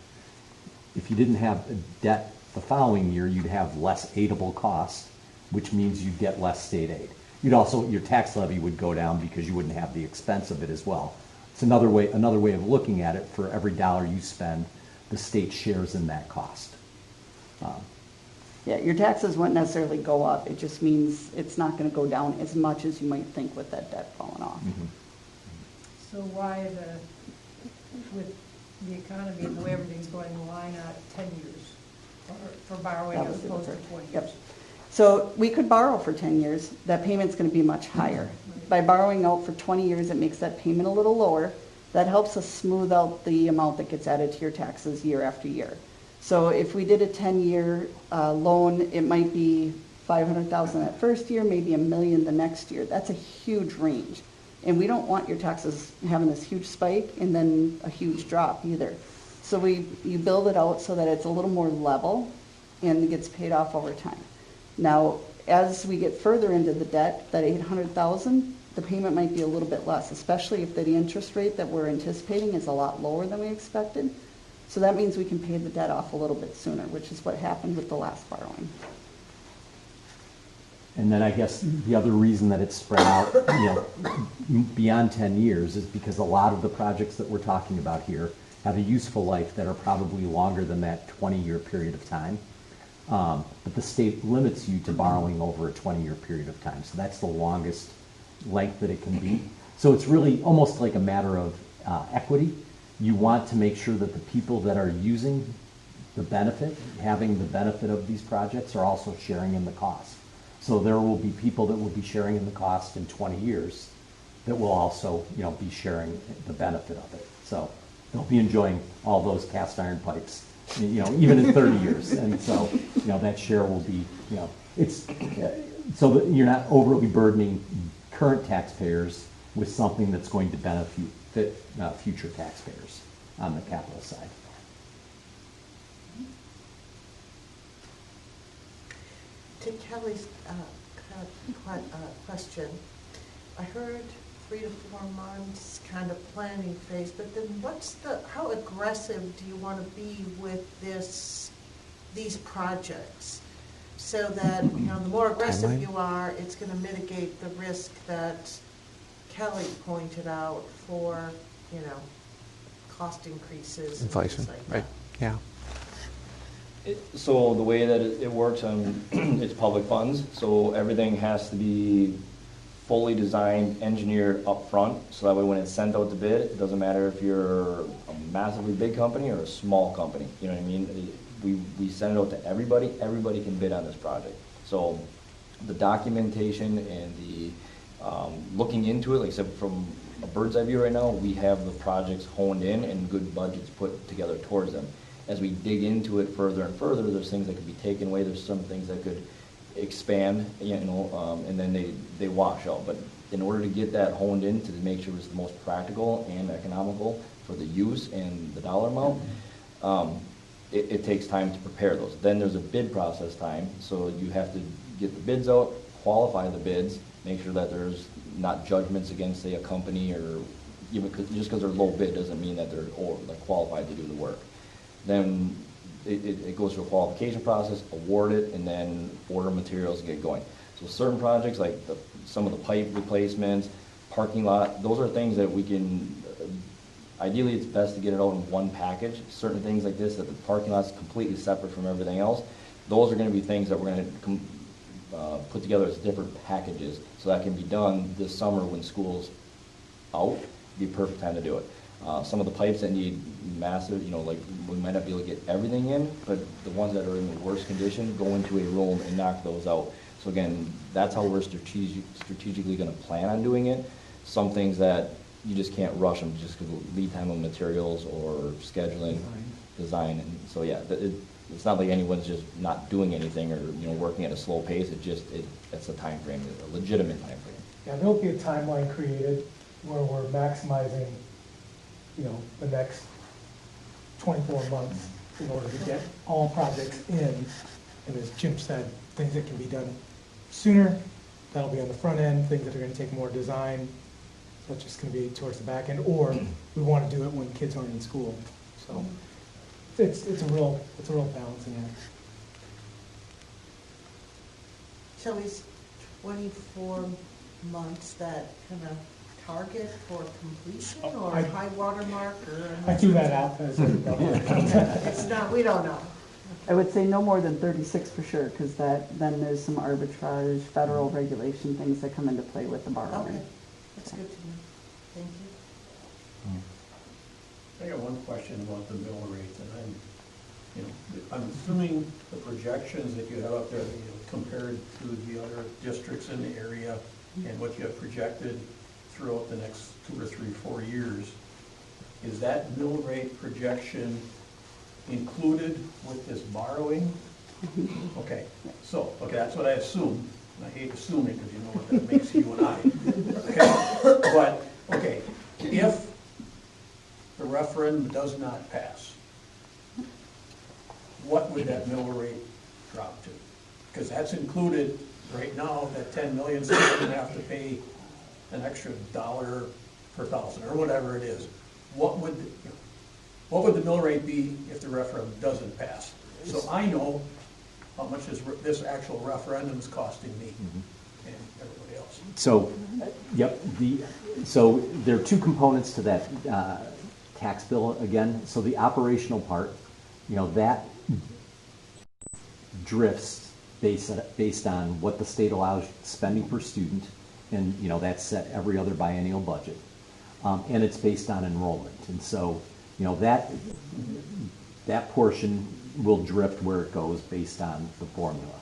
If you didn't have debt the following year, you'd have less aidable costs, which means you'd get less state aid. You'd also, your tax levy would go down because you wouldn't have the expense of it as well. It's another way of looking at it. For every dollar you spend, the state shares in that cost. Yeah, your taxes wouldn't necessarily go up. It just means it's not going to go down as much as you might think with that debt falling off. So why with the economy and the way everything's going, why not 10 years for borrowing That as was the opposed to difference. 20 years? Yep. So we could borrow for 10 years. That payment's going to be much higher. By borrowing out for 20 years, it makes that payment a little lower. That helps us smooth out the amount that gets added to your taxes year after year. So if we did a 10-year loan, it might be $500,000 that first year, maybe $1 million the next year. That's a huge range. And we don't want your taxes having this huge spike and then a huge drop either. So you build it out so that it's a little more level and it gets paid off over time. Now, as we get further into the debt, that $800,000, the payment might be a little bit less, especially if the interest rate that we're anticipating is a lot lower than we expected. So that means we can pay the debt off a little bit sooner, which is what happened with the last borrowing. And then I guess the other reason that it's spread out, beyond 10 years is because a lot of the projects that we're talking about here have a useful life that are probably longer than that 20-year period of time. But the state limits you to borrowing over a 20-year period of time. So that's the longest length that it can be. So it's really almost like a matter of equity. You want to make sure that the people that are using the benefit, having the benefit of these projects, are also sharing in the cost. So there will be people that will be sharing in the cost in 20 years that will also, be sharing the benefit of it. So they'll be enjoying all those cast iron pipes, even in 30 years. And so, that share will be, it's so that you're not overly burdening current taxpayers with something that's going to benefit future taxpayers on the capital side. To Kelly's question, I heard 3 to 4 months kind of planning phase, but then how aggressive do you want to be with these projects? So that, the more aggressive Timeline? you are, it's going to mitigate the risk that Kelly pointed out for, cost increases. Inflation, And things like right? Yeah. So the way that it works, it's public funds, so everything has to be fully designed, engineered up front, so that way when it's sent out to bid, it doesn't matter if you're a massively big company or a small company, you know what I mean? We send it out to everybody can bid on this project. So the documentation and the looking into it, like I said, from a bird's eye view right now, we have the projects honed in and good budgets put together towards them. As we dig into it further and further, there's things that could be taken away, there's some things that could expand, and then they wash out. But in order to get that honed in to make sure it's the most practical and economical for the use and the dollar amount, it takes time to prepare those. Then there's a bid process time, so you have to get the bids out, qualify the bids, make sure that there's not judgments against, say, a company, or even just because they're low bid doesn't mean that they're qualified to do the work. Then it goes through a qualification process, award it, and then order materials and get going. So certain projects, like some of the pipe replacements, parking lot, those are things that we can, ideally it's best to get it out in one package. Certain things like this, that the parking lot's completely separate from everything else, those are going to be things that we're going to put together as different packages. So that can be done this summer when school's out, be a perfect time to do it. Some of the pipes that need massive, like we might not be able to get everything in, but the ones that are in the worst condition, go into a room and knock those out. So again, that's how we're strategically going to plan on doing it. Some things that you just can't rush them just because of lead time of materials or scheduling, design. And so yeah, it's not like anyone's just not doing anything or working at a slow pace. It's a time frame, a legitimate time frame. Yeah, there'll be a timeline created where we're maximizing the next 24 months in order to get all projects in. And as Jim said, things that can be done sooner, that'll be on the front end, things that are going to take more design, so it's just going to be towards the back end, or we want to do it when kids aren't in school. So it's a real balancing act. So is 24 months that kind of target for completion or high water mark? Or I threw that out as a it's not, we don't know. I would say no more than 36 for sure, because then there's some arbitrage, federal regulation, things that come into play with the borrowing. Okay, that's good to know. Thank you. I got one question about the mill rate, and I'm assuming the projections that you have up there, compared to the other districts in the area and what you have projected throughout the next 2 or 3, 4 years, is that mill rate projection included with this borrowing? Okay, so, that's what I assume. And I hate assuming because you know what that makes you and I. Okay, but, okay, if the referendum does not pass, what would that mill rate drop to? Because that's included right now, that 10 million, so you're gonna have to pay an extra $1 per thousand or whatever it is. What would the mill rate be if the referendum doesn't pass? So I know how much this actual referendum is costing me and everybody else. So, yep, so there are two components to that tax bill again. So the operational part, that drifts based on what the state allows spending per student, and that's set every other biennial budget, and it's based on enrollment. And so that portion will drift where it goes based on the formula.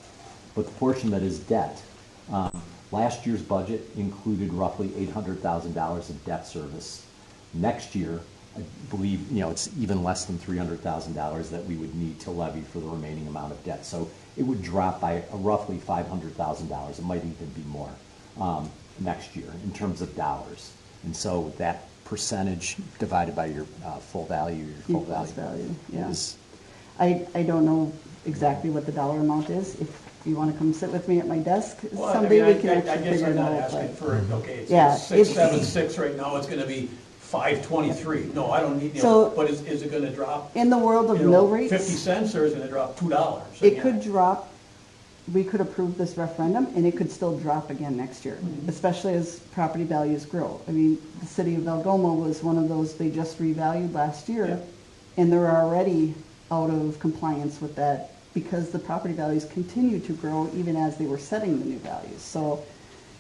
But the portion that is debt, last year's budget included roughly $800,000 of debt service. Next year, I believe, it's even less than $300,000 that we would need to levy for the remaining amount of debt. So it would drop by roughly $500,000. It might even be more next year in terms of dollars. And so that percentage divided by your full value, Yeah. I don't know exactly what the dollar amount is. If you want to come sit with me at my desk someday, we can actually figure it out. I guess I'm not asking for it. Okay, it's 676 right now. It's going to be 523. No, I don't need. But is it going to drop in the world of mill rates? 50 cents, or is it going to drop $2? It could drop. We could approve this referendum, and it could still drop again next year, especially as property values grow. I mean, the city of Algoma was one of those they just revalued last year, and they're already out of compliance with that because the property values continue to grow even as they were setting the new values. So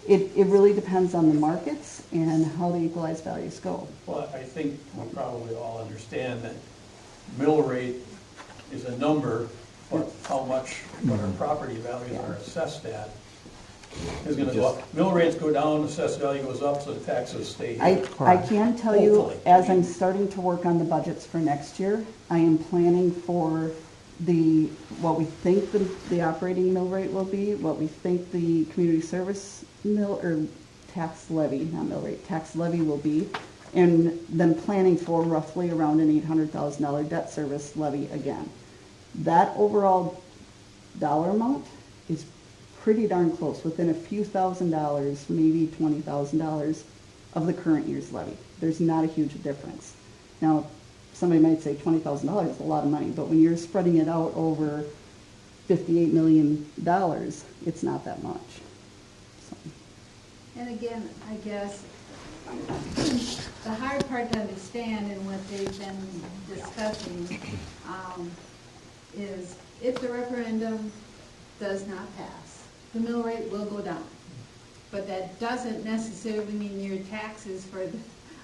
it really depends on the markets and how the equalized values go. Well, I think we probably all understand that mill rate is a number, but how much what our property values are assessed at is going to go up. Mill rates go down, assessed value goes up, so the taxes stay here. I can tell you, as I'm starting to work on the budgets for next year, I am planning for what we think the operating mill rate will be, what we think the community service mill or tax levy, not mill rate, tax levy will be, and then planning for roughly around an $800,000 debt service levy again. That overall dollar amount is pretty darn close, within a few $1,000s, maybe $20,000 of the current year's levy. There's not a huge difference. Now, somebody might say $20,000 is a lot of money, but when you're spreading it out over $58 million, it's not that much. So. And again, I guess the hard part to understand and what they've been discussing is if the referendum does not pass, the mill rate will go down. But that doesn't necessarily mean your taxes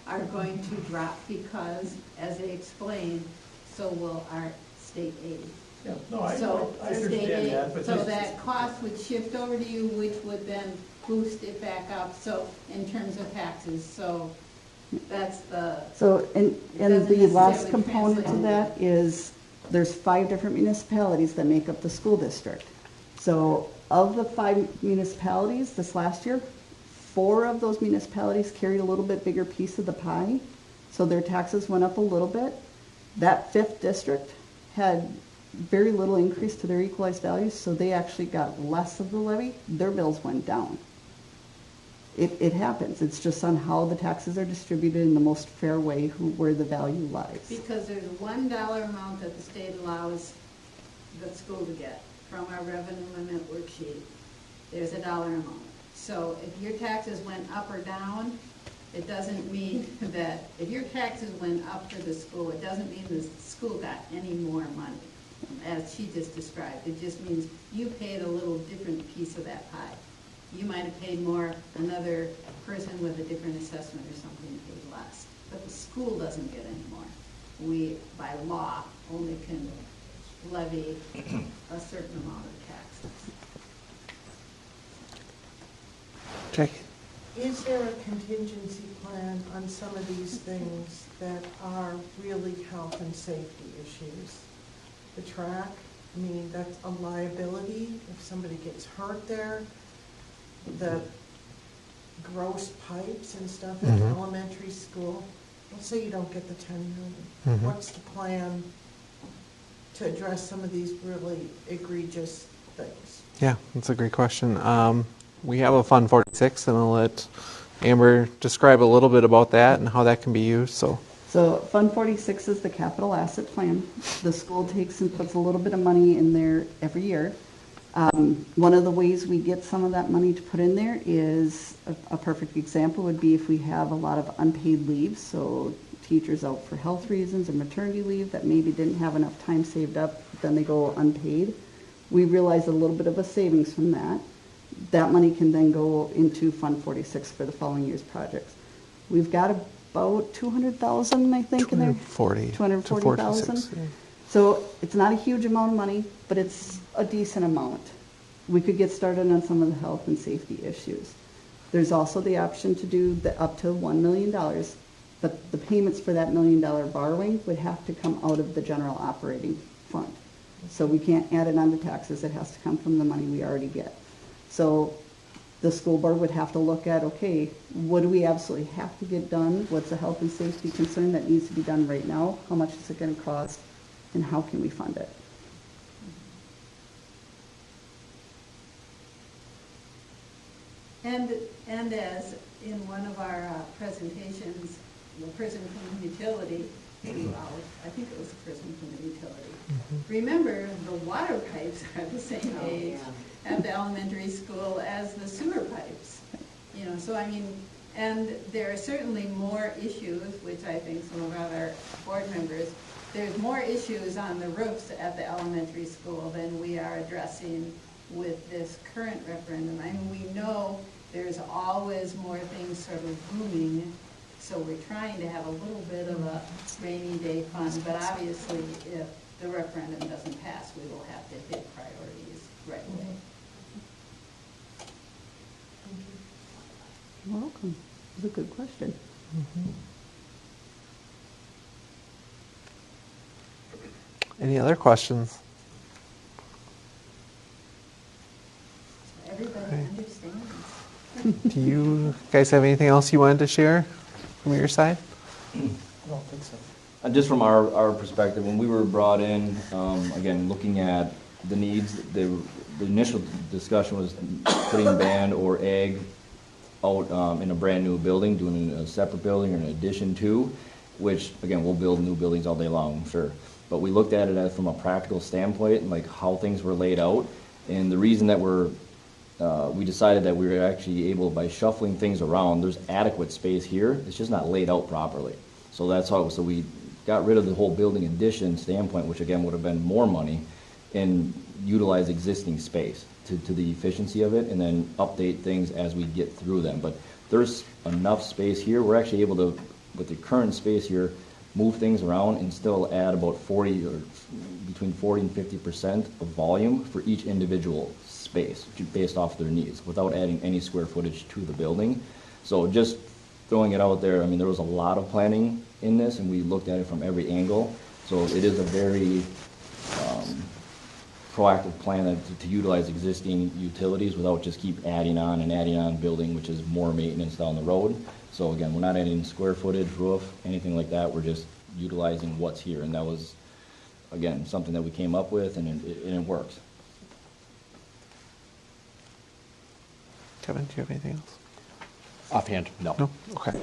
are going to drop because, as they explained, so will our state aid. Yeah, no, I understand that. But so that cost would shift over to you, which would then boost it back up. So in terms of taxes, so that's the. So and the last component to that is there's 5 different municipalities that make up the school district. So of the 5 municipalities this last year, 4 of those municipalities carried a little bit bigger piece of the pie, so their taxes went up a little bit. That 5th district had very little increase to their equalized values, so they actually got less of the levy. Their bills went down. It happens. It's just on how the taxes are distributed in the most fair way, where the value lies. Because there's a $1 amount that the state allows the school to get from our revenue limit worksheet. There's a dollar amount. So if your taxes went up or down, it doesn't mean that, if your taxes went up for the school, it doesn't mean the school got any more money. as she just described. It just means you paid a little different piece of that pie. You might have paid more, another person with a different assessment or something paid less. But the school doesn't get any more. We, by law, only can levy a certain amount of taxes. Jackie? Is there a contingency plan on some of these things that are really health and safety issues? The track, I mean, that's a liability if somebody gets hurt there. The gross pipes and stuff at elementary school. Let's say you don't get the 10 million. What's the plan to address some of these really egregious things? Yeah, that's a great question. We have a Fund 46, and I'll let Amber describe a little bit about that and how that can be used. So Fund 46 is the capital asset plan. The school takes and puts a little bit of money in there every year. One of the ways we get some of that money to put in there is, a perfect example would be if we have a lot of unpaid leaves, so teachers out for health reasons or maternity leave that maybe didn't have enough time saved up, then they go unpaid. We realize a little bit of a savings from that. That money can then go into Fund 46 for the following year's projects. We've got about 200,000, I think, in there. 240,000. Yeah. So it's not a huge amount of money, but it's a decent amount. We could get started on some of the health and safety issues. There's also the option to do up to $1 million, but the payments for that $1 million borrowing would have to come out of the general operating fund. So we can't add it onto taxes. It has to come from the money we already get. So the school board would have to look at, okay, what do we absolutely have to get done? What's a health and safety concern that needs to be done right now? How much is it going to cost? And how can we fund it? And as in one of our presentations, the person from the utility, I think it was the person from the utility. Remember, the water pipes are the same age at the elementary school as the sewer pipes. You know, so I mean, and there are certainly more issues, which I think some of our other board members, there's more issues on the roofs at the elementary school than we are addressing with this current referendum. I mean, we know there's always more things sort of booming, so we're trying to have a little bit of a rainy day fund, but obviously if the referendum doesn't pass, we will have to hit priorities right away. You're welcome. It's a good question. Any other questions? So everybody understands. Do you guys have anything else you wanted to share from your side? I don't think so. Just from our perspective, when we were brought in, again, looking at the needs, the initial discussion was putting band or egg out in a brand new building, doing a separate building or an addition to, which, again, we'll build new buildings all day long, I'm sure. But we looked at it as from a practical standpoint, and like how things were laid out. And the reason that we decided that we were actually able, by shuffling things around, there's adequate space here, it's just not laid out properly. So that's how, so we got rid of the whole building addition standpoint, which again would have been more money, and utilize existing space to the efficiency of it, and then update things as we get through them. But there's enough space here, we're actually able to, with the current space here, move things around and still add about 40 or between 40 and 50% of volume for each individual space based off their needs without adding any square footage to the building. So just throwing it out there, I mean, there was a lot of planning in this, and we looked at it from every angle. So it is a very proactive plan to utilize existing utilities without just keep adding on building, which is more maintenance down the road. So again, we're not adding square footage, roof, anything like that. We're just utilizing what's here, and that was, again, something that we came up with, and it works. Kevin, do you have anything else? Offhand, no. No? Okay.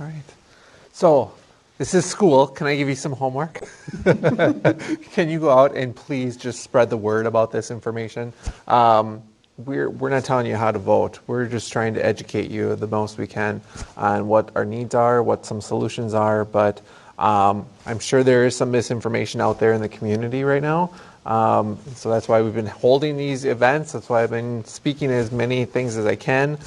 All right. So, this is school. Can I give you some homework? Can you go out and please just spread the word about this information? We're not telling you how to vote. We're just trying to educate you the most we can on what our needs are, what some solutions are, but I'm sure there is some misinformation out there in the community right now. So that's why we've been holding these events. That's why I've been speaking as many things as I can.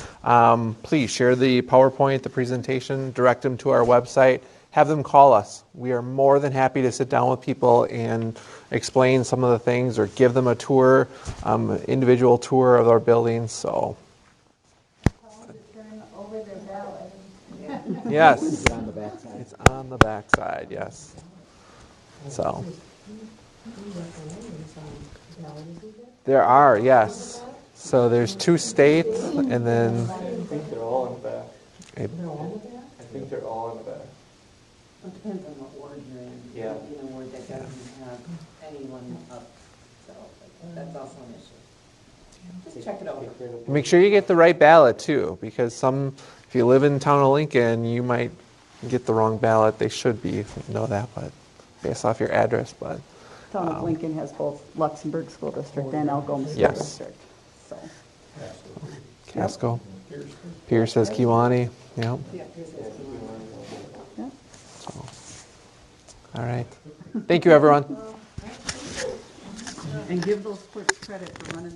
Please share the PowerPoint, the presentation, direct them to our website. Have them call us. We are more than happy to sit down with people and explain some of the things or give them a tour, individual tour of our buildings. So, Over their ballot. yes, It's on the backside. it's on the backside. Yes. So there are, yes. So there's 2 states, and then I think they're all in the back. They're all in the back? I think they're all in the back. It depends on what ward you're in. Yeah. You know, where that doesn't have anyone up, so that's also an issue. Just check it over. make sure you get the right ballot too, because if you live in town of Lincoln, you might get the wrong ballot. They should be, if you know that, but based off your address. But Town of Lincoln has both Luxembourg School District and Algoma School Yes. District. So. Casco, Pierce says Kiwani. Yep. Yeah, Pierce has Kiwani. Yeah. So, all right. Thank you, everyone. And give those clerks credit for running